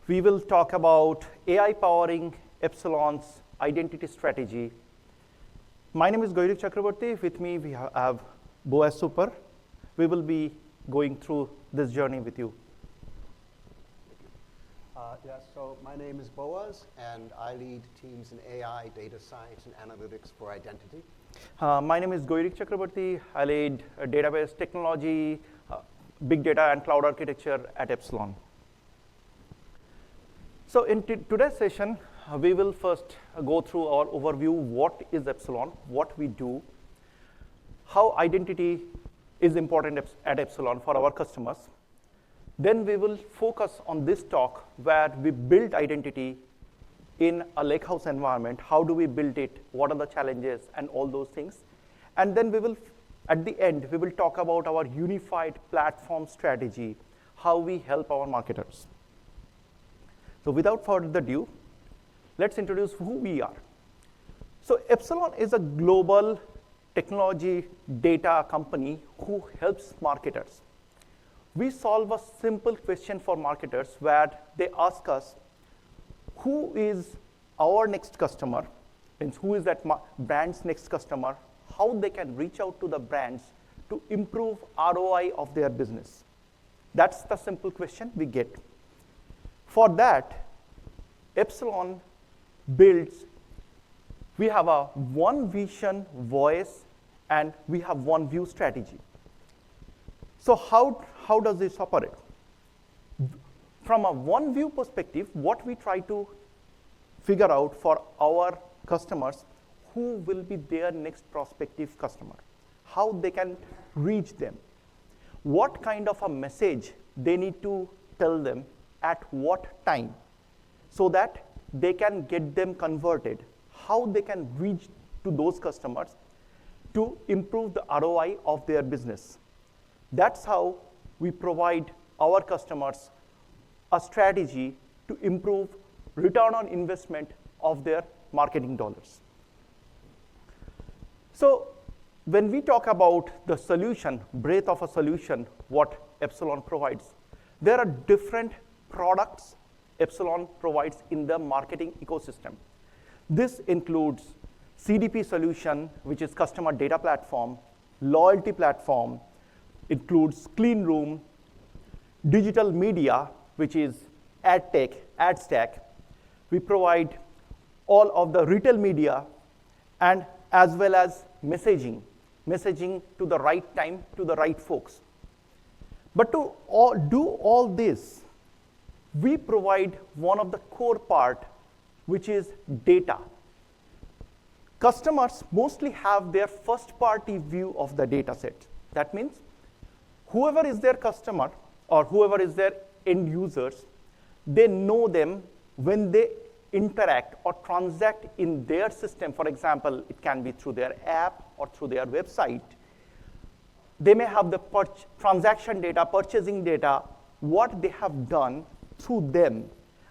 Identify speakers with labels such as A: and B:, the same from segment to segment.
A: We will talk about AI powering Epsilon's identity strategy. My name is Goyrik Chakraborty. With me, we have Boaz Super. We will be going through this journey with you.
B: So my name is Boaz, and I lead teams in AI, data science, and analytics for identity.
A: My name is Goyrik Chakraborty. I lead database technology, big data, and cloud architecture at Epsilon. So in today's session, we will first go through our overview, what is Epsilon, what we do, how identity is important at Epsilon for our customers. Then we will focus on this talk where we build identity in a lakehouse environment. How do we build it? What are the challenges and all those things? And then we will, at the end, we will talk about our unified platform strategy, how we help our marketers. So without further ado, let's introduce who we are. So Epsilon is a global technology data company who helps marketers. We solve a simple question for marketers where they ask us, who is our next customer, means who is that brand's next customer, how they can reach out to the brands to improve ROI of their business. That's the simple question we get. For that, Epsilon builds, we have a one vision voice, and we have one view strategy. So how does this operate? From a one view perspective, what we try to figure out for our customers, who will be their next prospective customer, how they can reach them, what kind of a message they need to tell them at what time, so that they can get them converted, how they can reach to those customers to improve the ROI of their business. That's how we provide our customers a strategy to improve return on investment of their marketing dollars. So when we talk about the solution, breadth of a solution, what Epsilon provides, there are different products Epsilon provides in the marketing ecosystem. This includes CDP solution, which is customer data platform, loyalty platform, includes clean room, digital media, which is ad tech, ad stack. We provide all of the retail media, and as well as messaging to the right time, to the right folks. But to do all this, we provide one of the core part, which is data. Customers mostly have their first-party view of the data set. That means whoever is their customer or whoever is their end users, they know them when they interact or transact in their system. For example, it can be through their app or through their website. They may have the transaction data, purchasing data, what they have done through them.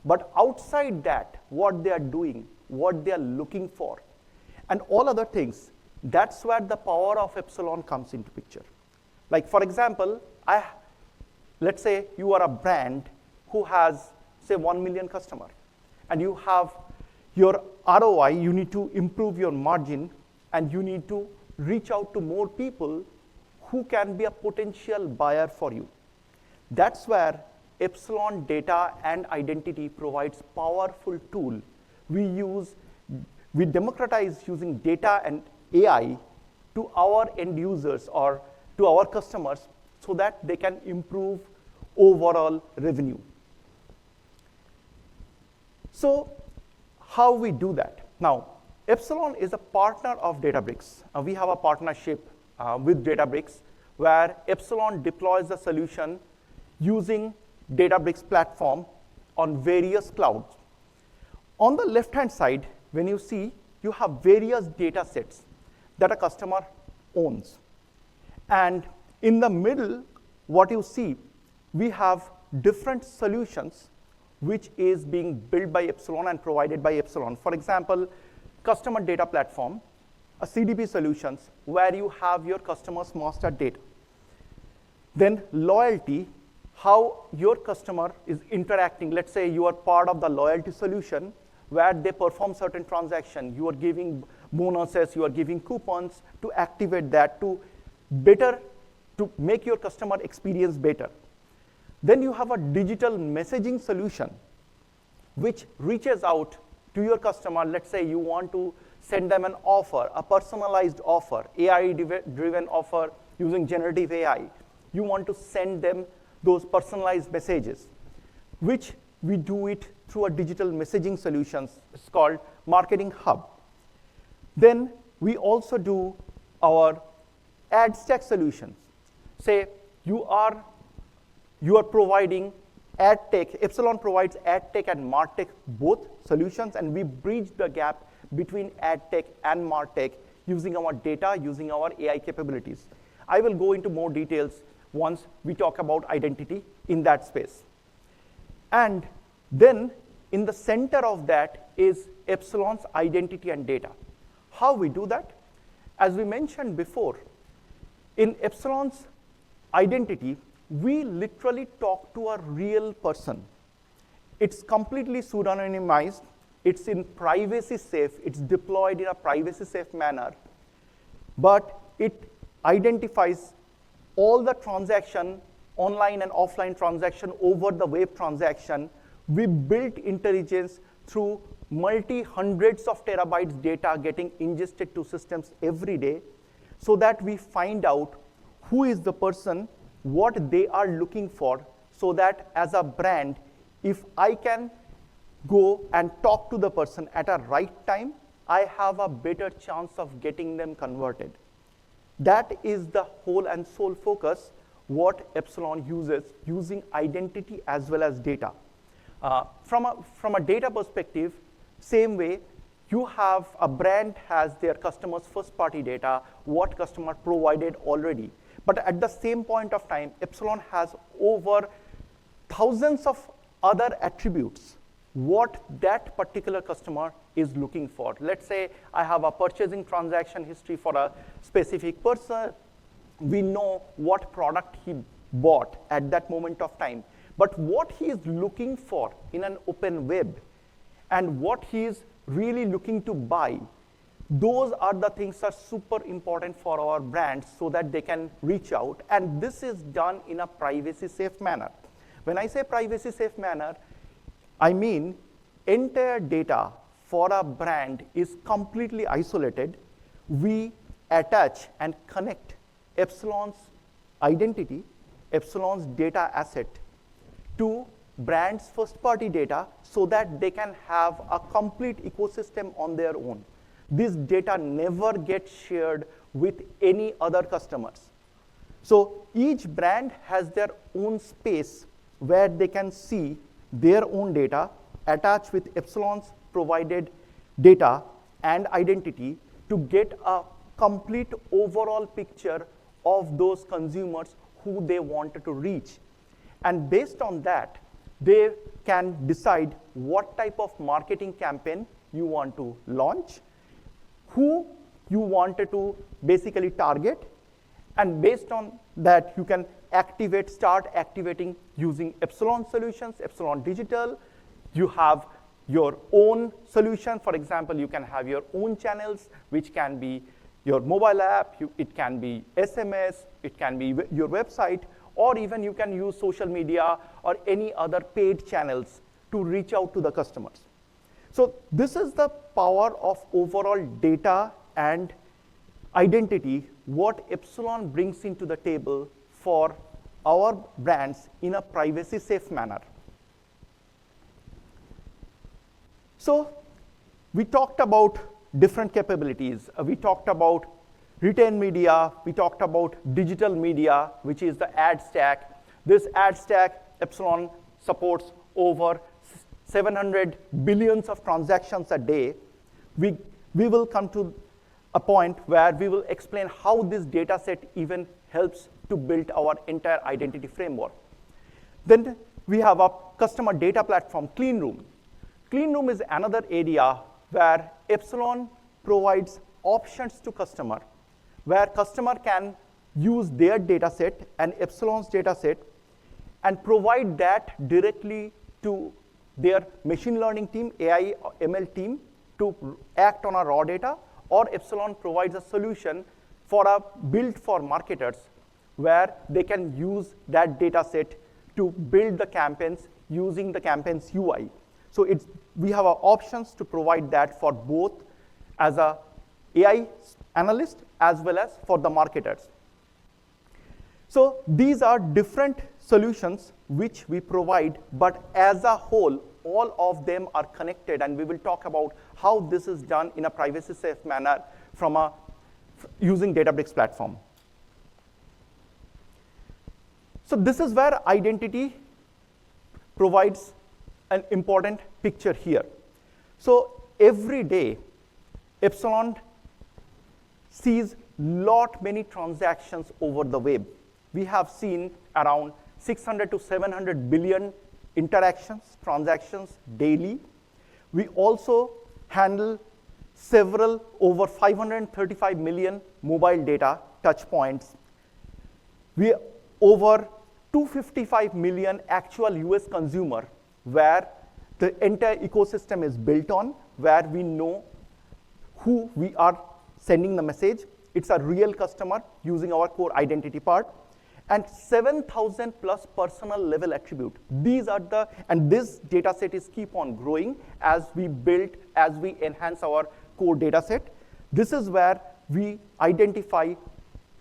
A: But outside that, what they are doing, what they are looking for, and all other things, that's where the power of Epsilon comes into picture. Like, for example, let's say you are a brand who has, say, 1 million customers, and you have your ROI, you need to improve your margin, and you need to reach out to more people who can be a potential buyer for you. That's where Epsilon Data and Identity provides powerful tool. We democratize using data and AI to our end users or to our customers so that they can improve overall revenue. So how we do that? Now, Epsilon is a partner of Databricks. We have a partnership with Databricks where Epsilon deploys the solution using Databricks platform on various clouds. On the left-hand side, when you see, you have various data sets that a customer owns. And in the middle, what you see, we have different solutions which is being built by Epsilon and provided by Epsilon. For example, customer data platform, a CDP solutions where you have your customers' master data. Then loyalty, how your customer is interacting. Let's say you are part of the loyalty solution where they perform certain transaction. You are giving bonuses, you are giving coupons to activate that to make your customer experience better. Then you have a digital messaging solution which reaches out to your customer. Let's say you want to send them an offer, a personalized offer, AI-driven offer using generative AI. You want to send them those personalized messages, which we do it through a digital messaging solutions. It's called Marketing Hub. Then we also do our ad stack solutions. Say you are providing ad tech. Epsilon provides ad tech and martech both solutions, and we bridge the gap between ad tech and martech using our data, using our AI capabilities. I will go into more details once we talk about identity in that space. And then in the center of that is Epsilon's identity and data. How we do that? As we mentioned before, in Epsilon's identity, we literally talk to a real person. It's completely pseudonymized. It's in privacy safe. It's deployed in a privacy safe manner. But it identifies all the transaction, online and offline transaction, over the web transaction. We built intelligence through hundreds of terabytes data getting ingested to systems every day so that we find out who is the person, what they are looking for, so that as a brand, if I can go and talk to the person at a right time, I have a better chance of getting them converted. That is the whole and sole focus what Epsilon uses, using identity as well as data. From a data perspective, same way, you have a brand has their customers' first-party data, what customer provided already. But at the same point of time, Epsilon has over thousands of other attributes what that particular customer is looking for. Let's say I have a purchasing transaction history for a specific person. We know what product he bought at that moment of time. But what he is looking for in an open web and what he is really looking to buy, those are the things that are super important for our brands so that they can reach out. And this is done in a privacy safe manner. When I say privacy safe manner, I mean entire data for a brand is completely isolated. We attach and connect Epsilon's identity, Epsilon's data asset to brand's first-party data so that they can have a complete ecosystem on their own. This data never gets shared with any other customers. So each brand has their own space where they can see their own data attached with Epsilon's provided data and identity to get a complete overall picture of those consumers who they wanted to reach. And based on that, they can decide what type of marketing campaign you want to launch, who you wanted to basically target, and based on that, you can start activating using Epsilon solutions, Epsilon Digital. You have your own solution. For example, you can have your own channels, which can be your mobile app, it can be SMS, it can be your website, or even you can use social media or any other paid channels to reach out to the customers. So this is the power of overall data and identity, what Epsilon brings into the table for our brands in a privacy safe manner. So we talked about different capabilities. We talked about retail media. We talked about digital media, which is the ad stack. This ad stack, Epsilon supports over 700 billions of transactions a day. We will come to a point where we will explain how this data set even helps to build our entire identity framework. Then we have a customer data platform, Cleanroom. Cleanroom is another area where Epsilon provides options to customer, where customer can use their data set and Epsilon's data set and provide that directly to their machine learning team, AI or ML team, to act on our raw data, or Epsilon provides a solution for a build for marketers where they can use that data set to build the campaigns using the campaigns UI. So we have options to provide that for both as a AI analyst as well as for the marketers. So these are different solutions which we provide, but as a whole, all of them are connected, and we will talk about how this is done in a privacy-safe manner using Databricks platform. So this is where identity provides an important picture here. So every day, Epsilon sees many transactions over the web. We have seen around 600 to 700 billion transactions daily. We also handle over 535 million mobile data touch points. We over 255 million actual US consumer where the entire ecosystem is built on, where we know who we are sending the message. It's a real customer using our core identity part. And 7,000 plus personal level attribute. And this data set is keep on growing as we enhance our core data set. This is where we identify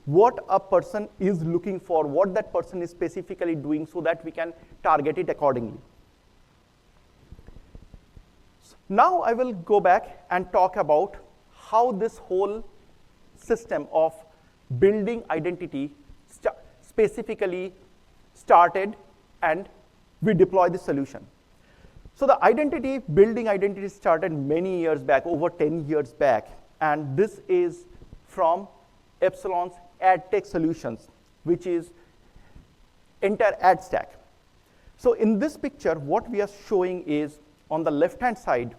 A: what a person is looking for, what that person is specifically doing, so that we can target it accordingly. So now I will go back and talk about how this whole system of building identity specifically started, and we deploy the solution. So the building identity started many years back, over 10 years back, and this is from Epsilon's ad tech solutions, which is entire ad stack. So in this picture, what we are showing is, on the left-hand side,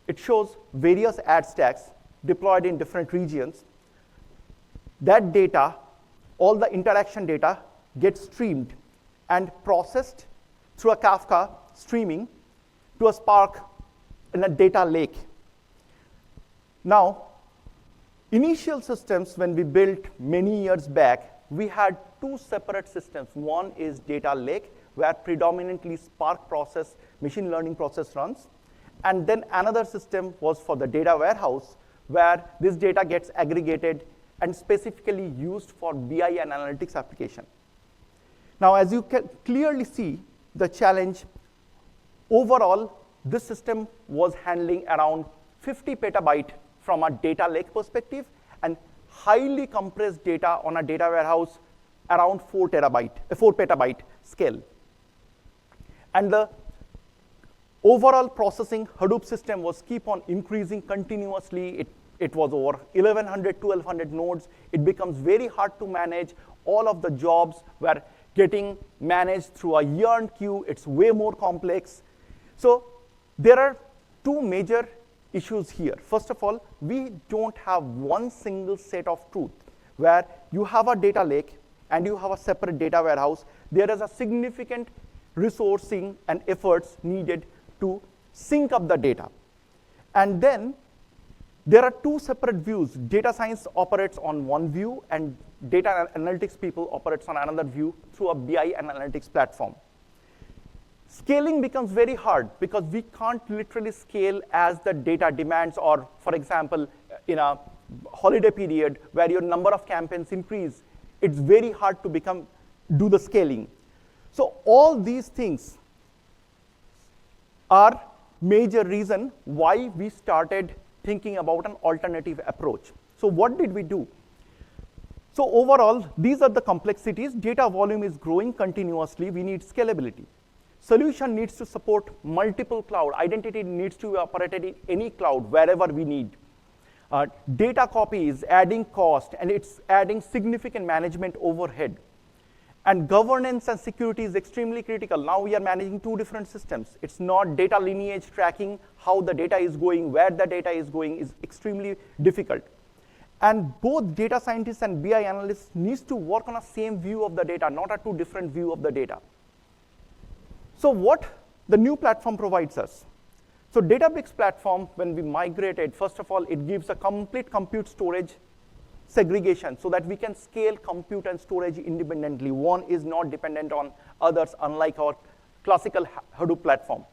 A: it shows various ad stacks deployed in different regions. That data, all the interaction data, gets streamed and processed through a Kafka streaming to a Spark in a data lake. Now, initial systems, when we built many years back, we had two separate systems. One is data lake, where predominantly Spark process, machine learning process runs. And then another system was for the data warehouse, where this data gets aggregated and specifically used for BI and analytics application. Now, as you can clearly see, the challenge overall, this system was handling around 50 petabyte from a data lake perspective, and highly compressed data on a data warehouse around 4 petabyte scale. And the overall processing Hadoop system was keep on increasing continuously. It was over 1,100, 1,200 nodes. It becomes very hard to manage. All of the jobs were getting managed through a yarn queue. It's way more complex. So there are two major issues here. First of all, we don't have one single set of truth, where you have a data lake and you have a separate data warehouse. There is a significant resourcing and efforts needed to sync up the data. And then there are two separate views. Data science operates on one view, and data analytics people operates on another view through a BI and analytics platform. Scaling becomes very hard because we can't literally scale as the data demands, or for example, in a holiday period where your number of campaigns increase, it's very hard to do the scaling. So all these things are major reason why we started thinking about an alternative approach. So what did we do? So overall, these are the complexities. Data volume is growing continuously. We need scalability. Solution needs to support multiple cloud. Identity needs to be operated in any cloud, wherever we need. Data copy is adding cost, and it's adding significant management overhead. And governance and security is extremely critical. Now we are managing two different systems. It's not data lineage tracking, how the data is going, where the data is going is extremely difficult. And both data scientists and BI analysts needs to work on a same view of the data, not a two different view of the data. So what the new platform provides us? So Databricks platform, when we migrated, first of all, it gives a complete compute storage segregation so that we can scale compute and storage independently. One is not dependent on others, unlike our classical Hadoop platform.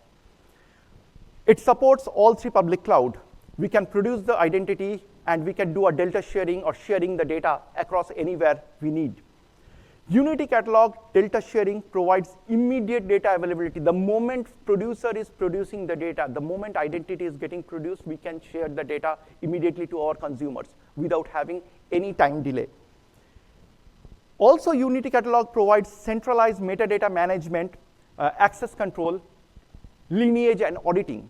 A: It supports all 3 public cloud. We can produce the identity, and we can do a delta sharing or sharing the data across anywhere we need. Unity Catalog delta sharing provides immediate data availability. The moment producer is producing the data, the moment identity is getting produced, we can share the data immediately to our consumers without having any time delay. Also, Unity Catalog provides centralized metadata management, access control, lineage, and auditing.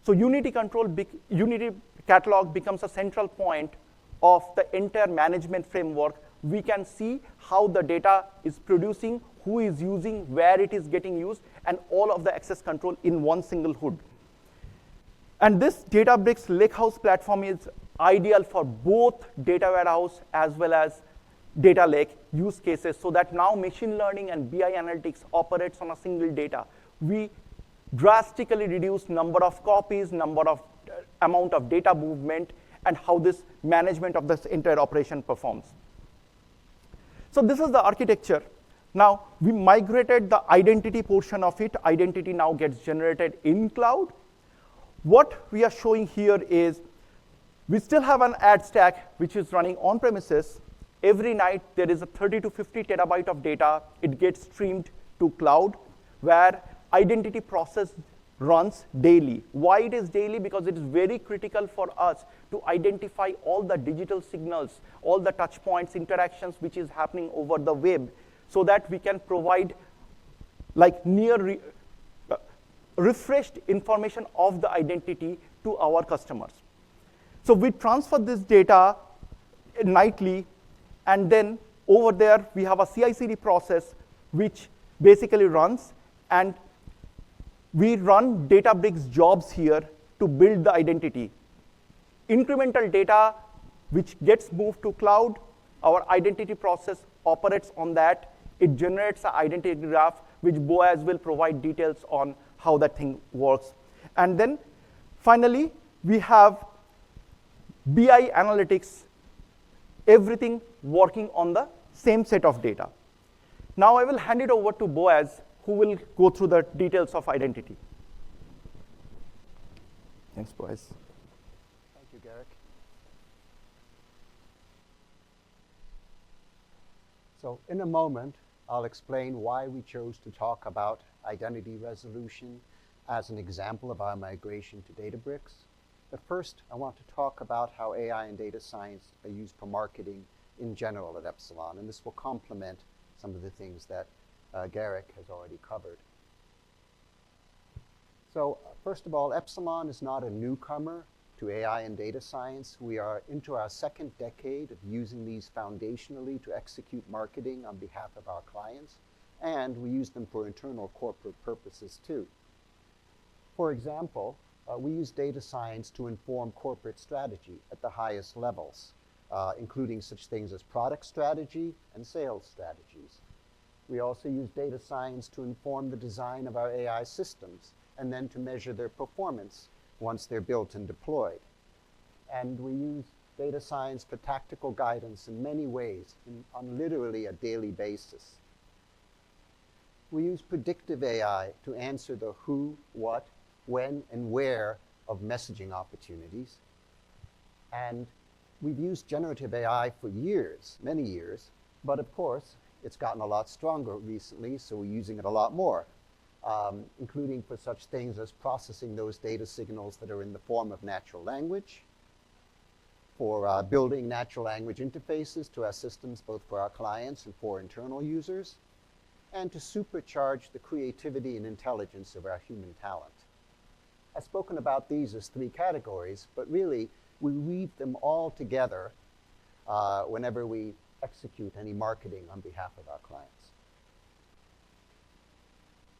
A: So Unity Catalog becomes a central point of the entire management framework. We can see how the data is producing, who is using, where it is getting used, and all of the access control in one single hood. And this Databricks Lakehouse platform is ideal for both data warehouse as well as data lake use cases, so that now machine learning and BI analytics operates on a single data. We drastically reduce number of copies, amount of data movement, and how this management of this entire operation performs. So this is the architecture. Now, we migrated the identity portion of it. Identity now gets generated in cloud. What we are showing here is we still have an ad stack which is running on premises. Every night, there is a 30 to 50 terabyte of data. It gets streamed to cloud, where identity process runs daily. Why it is daily? Because it is very critical for us to identify all the digital signals, all the touch points, interactions which is happening over the web, so that we can provide like refreshed information of the identity to our customers. So we transfer this data nightly, and then over there we have a CI/CD process which basically runs, and we run Databricks jobs here to build the identity. Incremental data which gets moved to cloud, our identity process operates on that. It generates an identity graph, which Boaz will provide details on how that thing works. And then finally, we have BI analytics, everything working on the same set of data. Now I will hand it over to Boaz, who will go through the details of identity. Thanks, Boaz.
B: Thank you, Garrick. So in a moment, I'll explain why we chose to talk about identity resolution as an example of our migration to Databricks. But first, I want to talk about how AI and data science are used for marketing in general at Epsilon, and this will complement some of the things that Garrick has already covered. So first of all, Epsilon is not a newcomer to AI and data science. We are into our second decade of using these foundationally to execute marketing on behalf of our clients, and we use them for internal corporate purposes too. For example, we use data science to inform corporate strategy at the highest levels, including such things as product strategy and sales strategies. We also use data science to inform the design of our AI systems and then to measure their performance once they're built and deployed. And we use data science for tactical guidance in many ways on literally a daily basis. We use predictive AI to answer the who, what, when, and where of messaging opportunities. And we've used generative AI for years, many years, but of course, it's gotten a lot stronger recently, so we're using it a lot more, including for such things as processing those data signals that are in the form of natural language, for building natural language interfaces to our systems, both for our clients and for internal users, and to supercharge the creativity and intelligence of our human talent. I've spoken about these as 3 categories, but really, we weave them all together whenever we execute any marketing on behalf of our clients.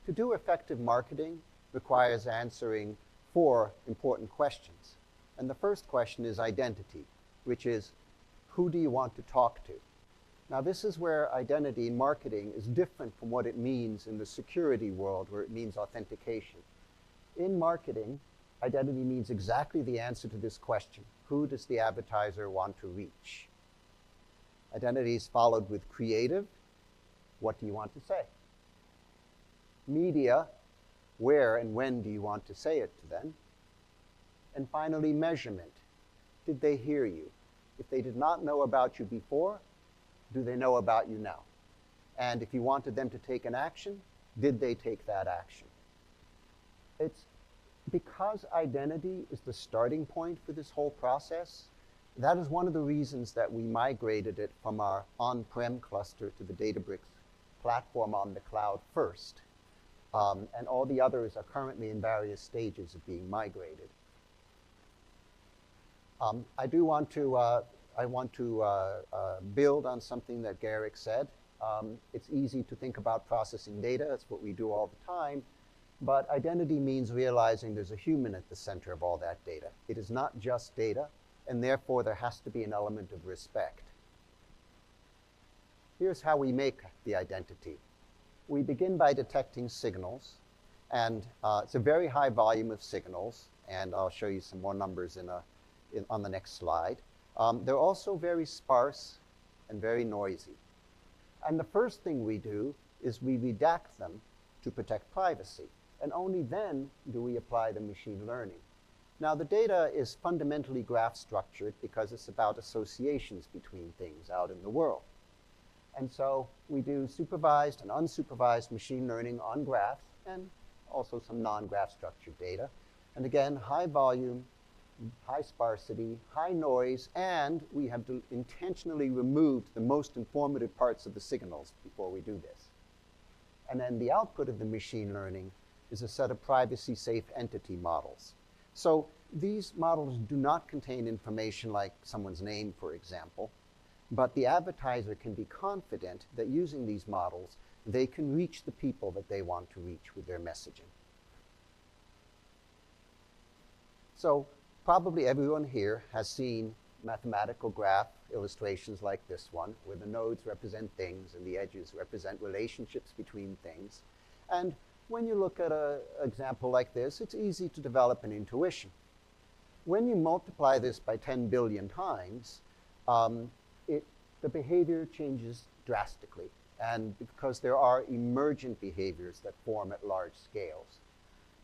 B: To do effective marketing requires answering 4 important questions. And the first question is identity, which is, who do you want to talk to? Now, this is where identity in marketing is different from what it means in the security world, where it means authentication. In marketing, identity means exactly the answer to this question. Who does the advertiser want to reach? Identity is followed with creative. What do you want to say? Media, where and when do you want to say it to them? And finally, measurement. Did they hear you? If they did not know about you before, do they know about you now? And if you wanted them to take an action, did they take that action? It's because identity is the starting point for this whole process. That is one of the reasons that we migrated it from our on-prem cluster to the Databricks platform on the cloud first. And all the others are currently in various stages of being migrated. I want to build on something that Garrick said. It's easy to think about processing data. That's what we do all the time. But identity means realizing there's a human at the center of all that data. It is not just data, and therefore there has to be an element of respect. Here's how we make the identity. We begin by detecting signals, and it's a very high volume of signals, and I'll show you some more numbers on the next slide. They're also very sparse and very noisy. And the first thing we do is we redact them to protect privacy. And only then do we apply the machine learning. Now, the data is fundamentally graph structured because it's about associations between things out in the world. And so we do supervised and unsupervised machine learning on graphs and also some non-graph structured data. And again, high volume, high sparsity, high noise, and we have intentionally removed the most informative parts of the signals before we do this. And then the output of the machine learning is a set of privacy-safe entity models. So these models do not contain information like someone's name, for example, but the advertiser can be confident that using these models, they can reach the people that they want to reach with their messaging. So probably everyone here has seen mathematical graph illustrations like this one, where the nodes represent things and the edges represent relationships between things. And when you look at an example like this, it's easy to develop an intuition. When you multiply this by 10 billion times, the behavior changes drastically, and because there are emergent behaviors that form at large scales.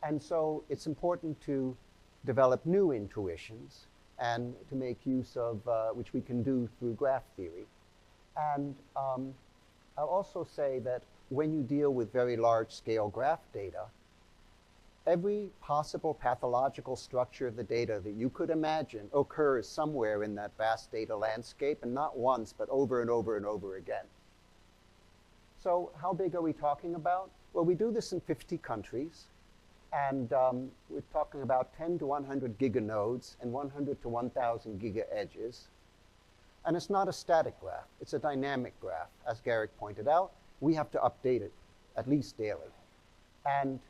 B: And so it's important to develop new intuitions and to make use of, which we can do through graph theory. And I'll also say that when you deal with very large-scale graph data, every possible pathological structure of the data that you could imagine occurs somewhere in that vast data landscape, and not once, but over and over and over again. So how big are we talking about? Well, we do this in 50 countries, and we're talking about 10 to 100 giganodes and 100 to 1,000 giga edges. And it's not a static graph, it's a dynamic graph. As Garrick pointed out, we have to update it at least daily. And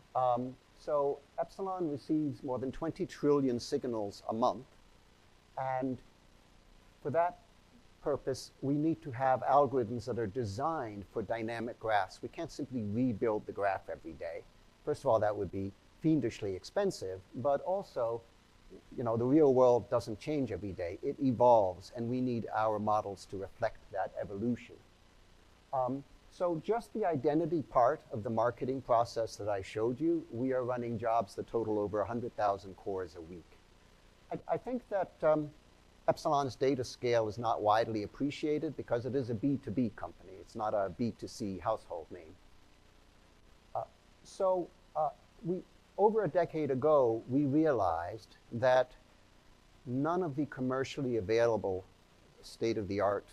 B: so Epsilon receives more than 20 trillion signals a month. And for that purpose, we need to have algorithms that are designed for dynamic graphs. We can't simply rebuild the graph every day. First of all, that would be fiendishly expensive, but also, the real world doesn't change every day. It evolves, and we need our models to reflect that evolution. So just the identity part of the marketing process that I showed you, we are running jobs that total over 100,000 cores a week. I think that Epsilon's data scale is not widely appreciated because it is a B2B company. It's not a B2C household name. Over a decade ago, we realized that none of the commercially available state-of-the-art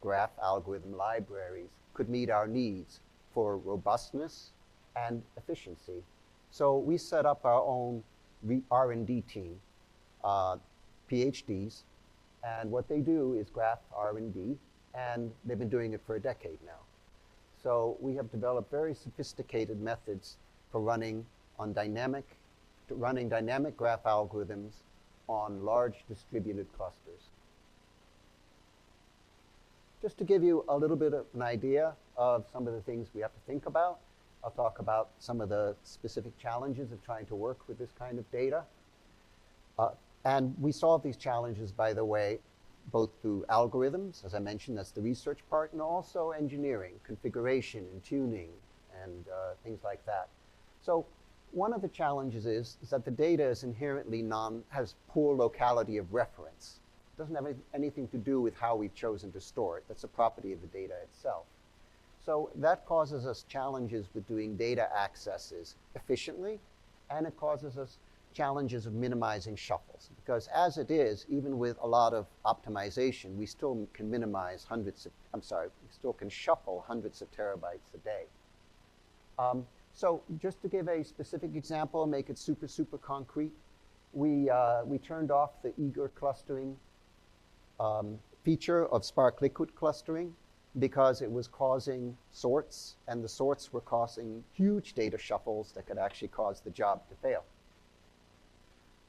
B: graph algorithm libraries could meet our needs for robustness and efficiency. So we set up our own R&D team, PhDs, and what they do is graph R&D, and they've been doing it for a decade now. So we have developed very sophisticated methods for running dynamic graph algorithms on large distributed clusters. Just to give you a little bit of an idea of some of the things we have to think about, I'll talk about some of the specific challenges of trying to work with this kind of data. And we solve these challenges, by the way, both through algorithms, as I mentioned, that's the research part, and also engineering, configuration and tuning, and things like that. So one of the challenges is that the data is inherently has poor locality of reference. It doesn't have anything to do with how we've chosen to store it. That's a property of the data itself. So that causes us challenges with doing data accesses efficiently, and it causes us challenges of minimizing shuffles. Because as it is, even with a lot of optimization, we still can minimize we still can shuffle hundreds of terabytes a day. So just to give a specific example, make it super, super concrete, we turned off the eager clustering feature of Spark Liquid clustering because it was causing sorts, and the sorts were causing huge data shuffles that could actually cause the job to fail.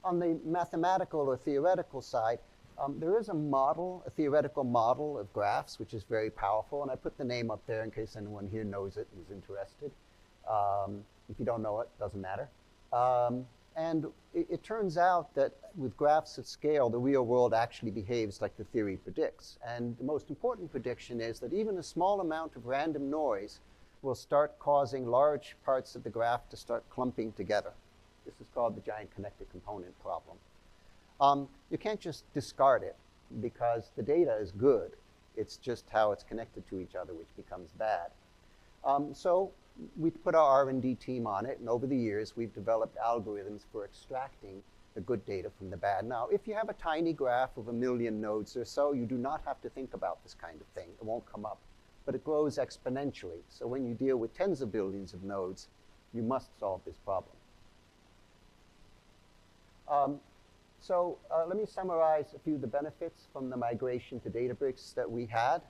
B: On the mathematical or theoretical side, there is a theoretical model of graphs, which is very powerful, and I put the name up there in case anyone here knows it and is interested. If you don't know it, doesn't matter. And it turns out that with graphs at scale, the real world actually behaves like the theory predicts. And the most important prediction is that even a small amount of random noise will start causing large parts of the graph to start clumping together. This is called the giant connected component problem. You can't just discard it because the data is good. It's just how it's connected to each other which becomes bad. So we put our R&D team on it, and over the years we've developed algorithms for extracting the good data from the bad. Now, if you have a tiny graph of 1 million nodes or so, you do not have to think about this kind of thing. It won't come up. But it grows exponentially. So when you deal with tens of billions of nodes, you must solve this problem. Let me summarize a few of the benefits from the migration to Databricks that we had.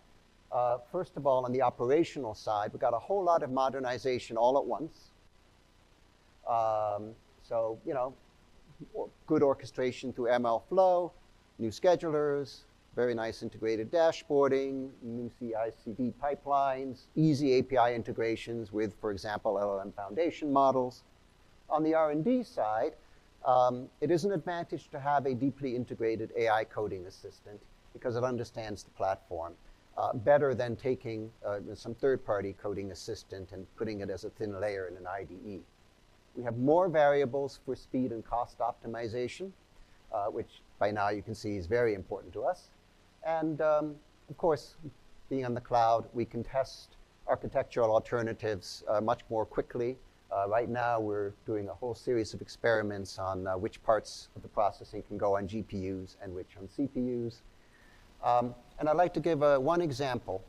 B: First of all, on the operational side, we got a whole lot of modernization all at once. Good orchestration through MLflow, new schedulers, very nice integrated dashboarding, new CI/CD pipelines, easy API integrations with, for example, LLM foundation models. On the R&D side, it is an advantage to have a deeply integrated AI coding assistant because it understands the platform better than taking some third-party coding assistant and putting it as a thin layer in an IDE. We have more variables for speed and cost optimization, which by now you can see is very important to us. And of course, being on the cloud, we can test architectural alternatives much more quickly. Right now, we're doing a whole series of experiments on which parts of the processing can go on GPUs and which on CPUs. And I'd like to give one example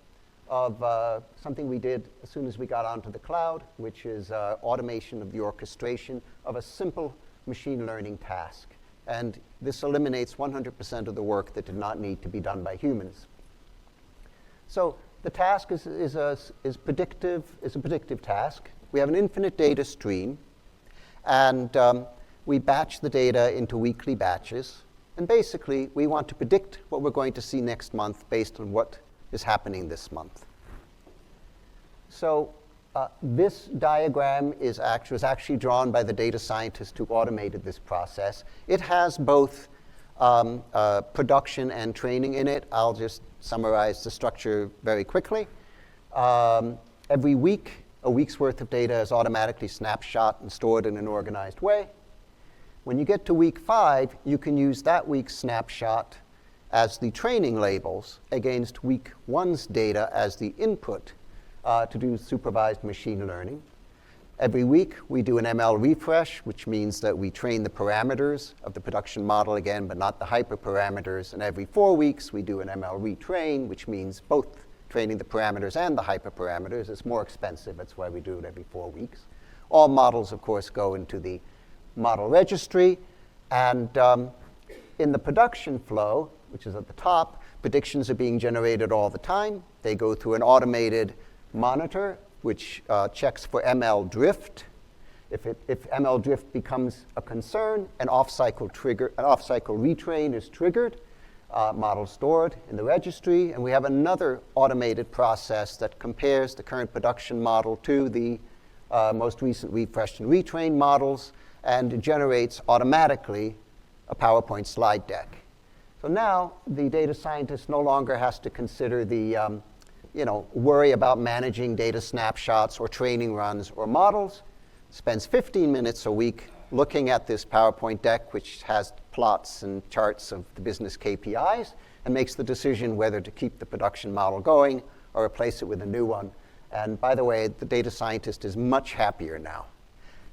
B: of something we did as soon as we got onto the cloud, which is automation of the orchestration of a simple machine learning task. And this eliminates 100% of the work that did not need to be done by humans. So the task is a predictive task. We have an infinite data stream, and we batch the data into weekly batches. And basically, we want to predict what we're going to see next month based on what is happening this month. So this diagram was actually drawn by the data scientist who automated this process. It has both production and training in it. I'll just summarize the structure very quickly. Every week, a week's worth of data is automatically snapshot and stored in an organized way. When you get to week 5, you can use that week's snapshot as the training labels against week 1's data as the input to do supervised machine learning. Every week, we do an ML refresh, which means that we train the parameters of the production model again, but not the hyperparameters. And every 4 weeks, we do an ML retrain, which means both training the parameters and the hyperparameters. It's more expensive. That's why we do it every 4 weeks. All models, of course, go into the model registry. And in the production flow, which is at the top, predictions are being generated all the time. They go through an automated monitor, which checks for ML drift. If ML drift becomes a concern, an off-cycle retrain is triggered. model stored in the registry, and we have another automated process that compares the current production model to the most recent refreshed and retrained models, and generates automatically a PowerPoint slide deck. So now the data scientist no longer has to consider the worry about managing data snapshots or training runs or models. Spends 15 minutes a week looking at this PowerPoint deck, which has plots and charts of the business KPIs, and makes the decision whether to keep the production model going or replace it with a new one. And by the way, the data scientist is much happier now.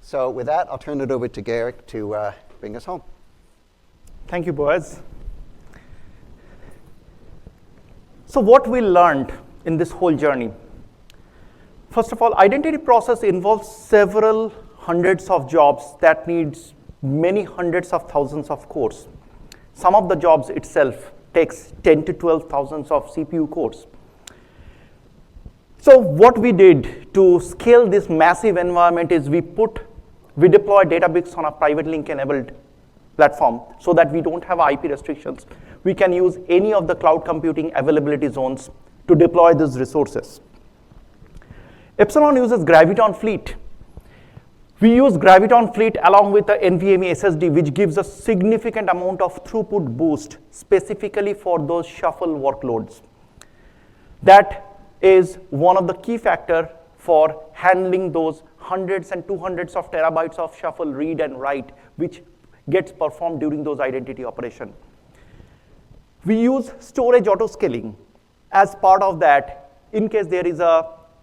B: So with that, I'll turn it over to Garrick to bring us home.
A: Thank you, Boaz. So what we learned in this whole journey. First of all, identity process involves several hundreds of jobs that needs many hundreds of thousands of cores. Some of the jobs itself takes 10 to 12 thousands of CPU cores. So what we did to scale this massive environment is we deployed Databricks on a private link enabled platform so that we don't have IP restrictions. We can use any of the cloud computing availability zones to deploy these resources. Epsilon uses Graviton Fleet. We use Graviton Fleet along with the NVMe SSD, which gives a significant amount of throughput boost specifically for those shuffle workloads. That is one of the key factors for handling those hundreds and 200s of terabytes of shuffle read and write, which gets performed during those identity operations. We use storage auto-scaling as part of that in case there is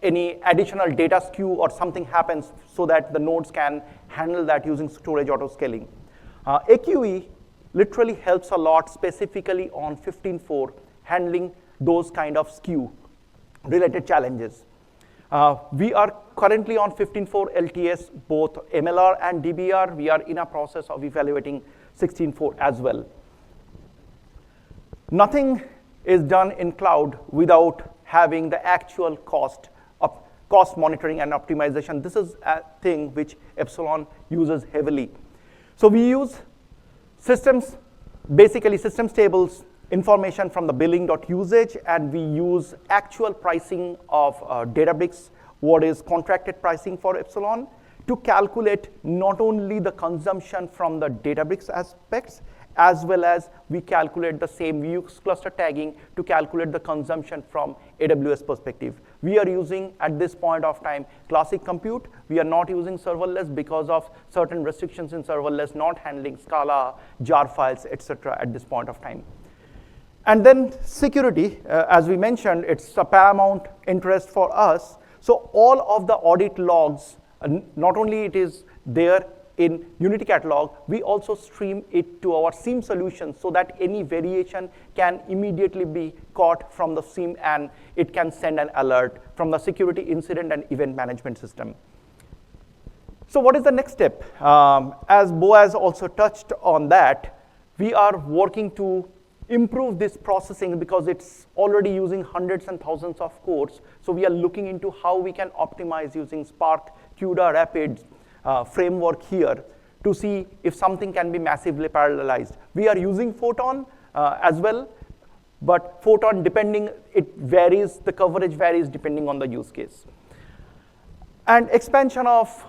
A: any additional data skew or something happens so that the nodes can handle that using storage auto-scaling. AQE literally helps a lot specifically on 15.4 handling those kind of skew related challenges. We are currently on 15.4 LTS, both MLR and DBR. We are in a process of evaluating 16.4 as well. Nothing is done in cloud without having the actual cost monitoring and optimization. This is a thing which Epsilon uses heavily. So we use basically systems tables, information from the billing.usage, and we use actual pricing of Databricks, what is contracted pricing for Epsilon, to calculate not only the consumption from the Databricks aspects, as well as we calculate the same, we use cluster tagging to calculate the consumption from AWS perspective. We are using, at this point of time, classic compute. We are not using serverless because of certain restrictions in serverless, not handling Scala, jar files, etc. at this point of time. And then security, as we mentioned, it's a paramount interest for us. So all of the audit logs, not only it is there in Unity Catalog, we also stream it to our SIEM solution so that any variation can immediately be caught from the SIEM and it can send an alert from the security incident and event management system. So what is the next step? As Boaz also touched on that, we are working to improve this processing because it's already using hundreds and thousands of cores. So we are looking into how we can optimize using Spark, CUDA, Rapids, framework here to see if something can be massively parallelized. We are using Photon as well, but Photon, it varies, the coverage varies depending on the use case. And expansion of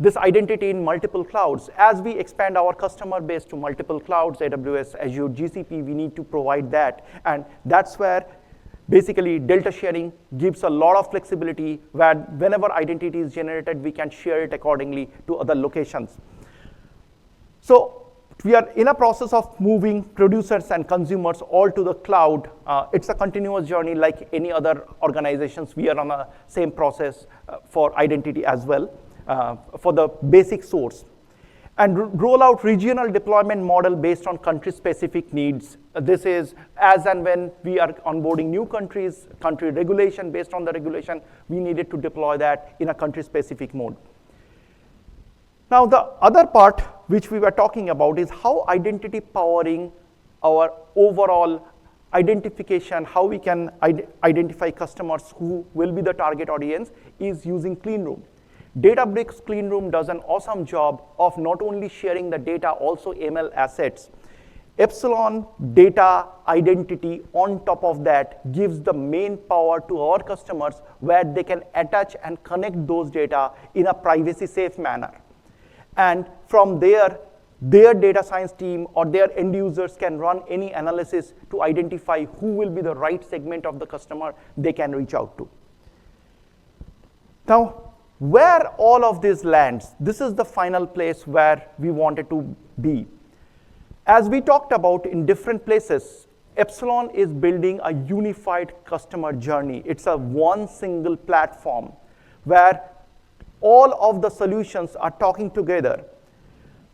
A: this identity in multiple clouds. As we expand our customer base to multiple clouds, AWS, Azure, GCP, we need to provide that. And that's where basically delta sharing gives a lot of flexibility where whenever identity is generated, we can share it accordingly to other locations. So we are in a process of moving producers and consumers all to the cloud. It's a continuous journey like any other organizations. We are on the same process for identity as well, for the basic source. And roll out regional deployment model based on country-specific needs. This is as and when we are onboarding new countries, country regulation, based on the regulation, we needed to deploy that in a country-specific mode. Now, the other part which we were talking about is how identity powering our overall identification, how we can identify customers who will be the target audience is using Cleanroom. Databricks Cleanroom does an awesome job of not only sharing the data, also ML assets. Epsilon data identity on top of that gives the main power to our customers where they can attach and connect those data in a privacy safe manner. And from there, their data science team or their end users can run any analysis to identify who will be the right segment of the customer they can reach out to. Now, where all of this lands, this is the final place where we wanted to be. As we talked about in different places, Epsilon is building a unified customer journey. It's a one single platform where all of the solutions are talking together.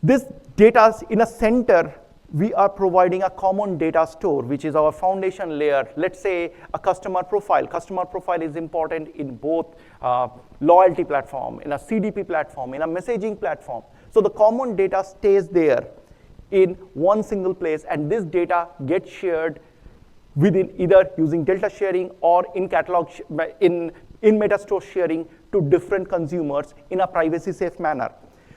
A: This data is in a center. We are providing a common data store, which is our foundation layer. Let's say a customer profile. Customer profile is important in both loyalty platform, in a CDP platform, in a messaging platform. So the common data stays there in one single place, and this data gets shared within either using delta sharing or in catalog in metastore sharing to different consumers in a privacy safe manner.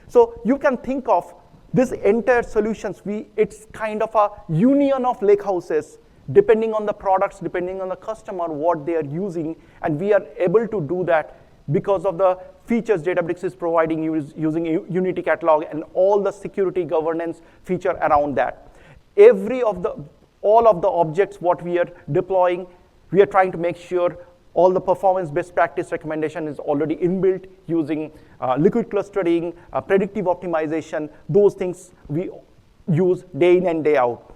A: So you can think of this entire solutions, it's kind of a union of lakehouses depending on the products, depending on the customer, what they are using, and we are able to do that because of the features Databricks is providing using Unity Catalog and all the security governance feature around that. All of the objects what we are deploying, we are trying to make sure all the performance best practice recommendation is already inbuilt using liquid clustering, predictive optimization. Those things we use day in and day out.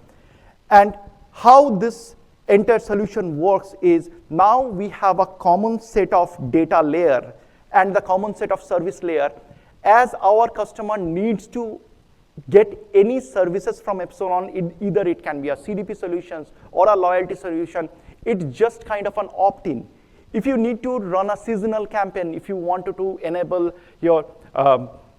A: And how this entire solution works is now we have a common set of data layer and the common set of service layer. As our customer needs to get any services from Epsilon, either it can be a CDP solutions or a loyalty solution, it's just kind of an opt-in. If you need to run a seasonal campaign, if you wanted to enable your,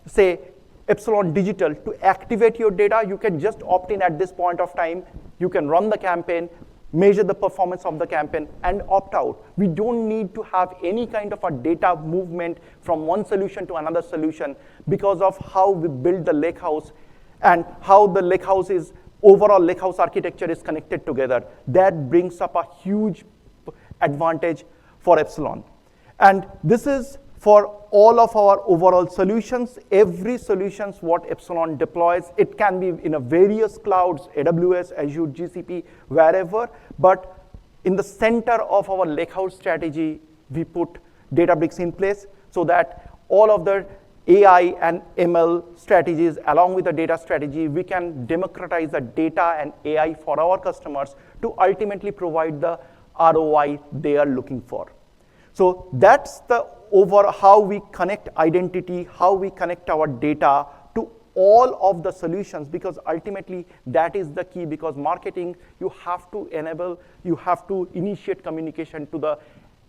A: say, Epsilon Digital to activate your data, you can just opt in at this point of time. You can run the campaign, measure the performance of the campaign, and opt out. We don't need to have any kind of a data movement from one solution to another solution because of how we build the lakehouse and how the lakehouse is, overall lakehouse architecture is connected together. That brings up a huge advantage for Epsilon. And this is for all of our overall solutions. Every solutions what Epsilon deploys, it can be in a various clouds, AWS, Azure, GCP, wherever, but in the center of our lakehouse strategy, we put Databricks in place so that all of the AI and ML strategies along with the data strategy, we can democratize the data and AI for our customers to ultimately provide the ROI they are looking for. So that's the over how we connect identity, how we connect our data to all of the solutions, because ultimately that is the key, because marketing, you have to enable, you have to initiate communication to the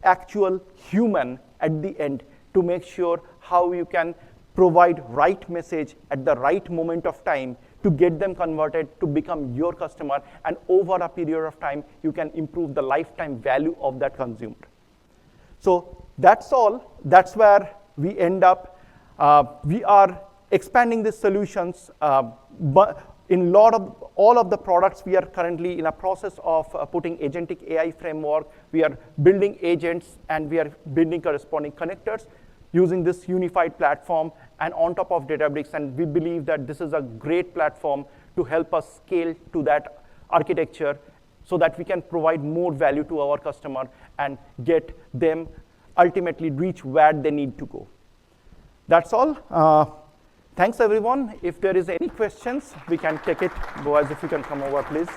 A: actual human at the end to make sure how you can provide right message at the right moment of time to get them converted to become your customer, and over a period of time, you can improve the lifetime value of that consumer. So that's all. That's where we end up. We are expanding these solutions, but in all of the products, we are currently in a process of putting agentic AI framework. We are building agents, and we are building corresponding connectors using this unified platform and on top of Databricks. And we believe that this is a great platform to help us scale to that architecture so that we can provide more value to our customer and get them ultimately reach where they need to go. That's all. Thanks, everyone. If there is any questions, we can take it. Boaz, if you can come over, please.